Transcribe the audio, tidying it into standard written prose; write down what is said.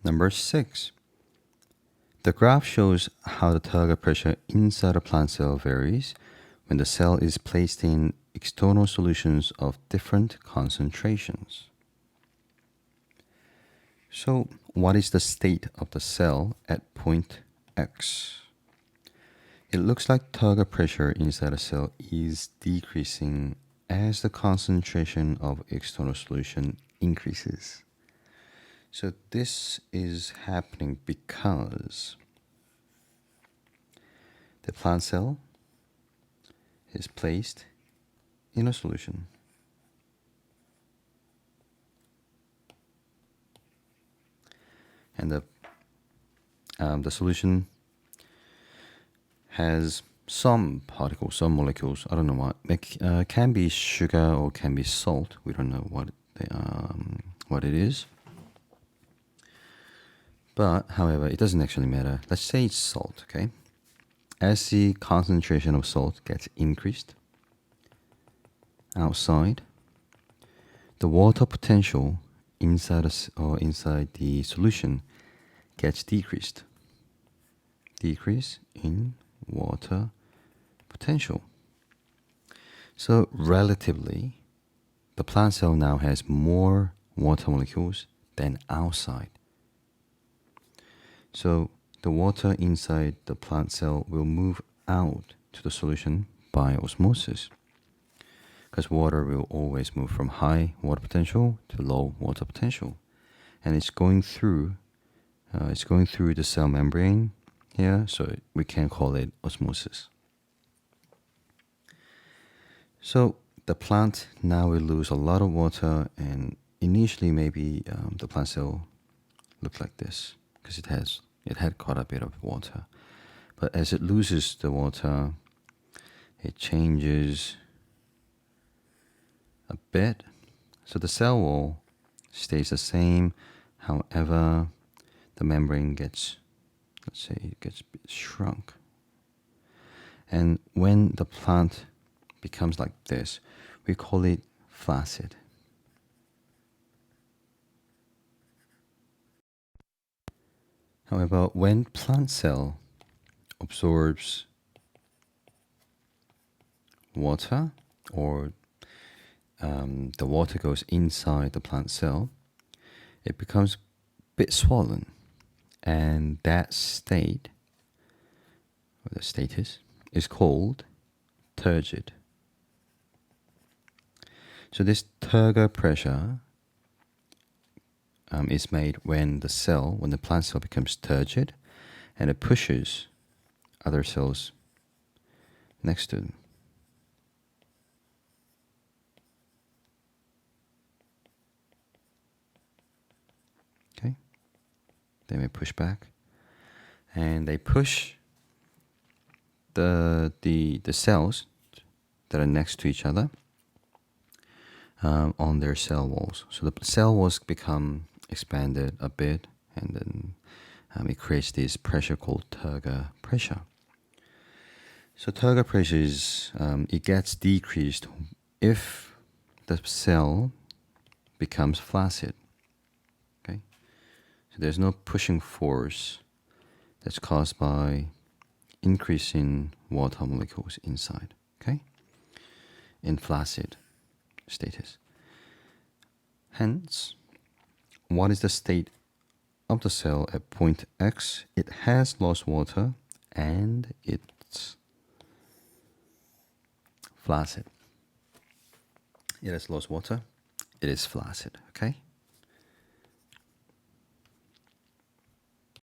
Number 6. The graph shows how the turgor pressure inside a plant cell varies when the cell is placed in external solutions of different concentrations. So, what is the state of the cell at point X? It looks like turgor pressure inside a cell is decreasing as the concentration of external solution increases. So this is happening because the plant cell is placed in a solution. And the solution has some particles, some molecules. I don't know what. It can be sugar or can be salt. We don't know what it is. But, however, it doesn't actually matter. Let's say it's salt, okay? As the concentration of salt gets increased outside, the water potential inside the solution gets decreased. Decrease in water potential. So, relatively, the plant cell now has more water molecules than outside. So the water inside the plant cell will move out to the solution by osmosis, because water will always move from high water potential to low water potential, and it's going through the cell membrane here, so we can call it osmosis. So the plant now will lose a lot of water, and initially maybe the plant cell looked like this because it had quite a bit of water. But as it loses the water, it changes a bit. So the cell wall stays the same. However, the membrane gets shrunk. And when the plant becomes like this, we call it flaccid. However, when plant cell absorbs water, or the water goes inside the plant cell, it becomes a bit swollen, and that state, or the status, is called turgid. So this turgor pressure is made when the plant cell becomes turgid, and it pushes other cells next to them. Okay, they may push back, and they push the cells that are next to each other on their cell walls. So the cell walls become expanded a bit, and then it creates this pressure called turgor pressure. So turgor pressure it gets decreased if the cell becomes flaccid. Okay, so there's no pushing force that's caused by increasing water molecules inside. Okay, in flaccid status. Hence, what is the state of the cell at point X? It has lost water and it's flaccid. It has lost water, it is flaccid, okay?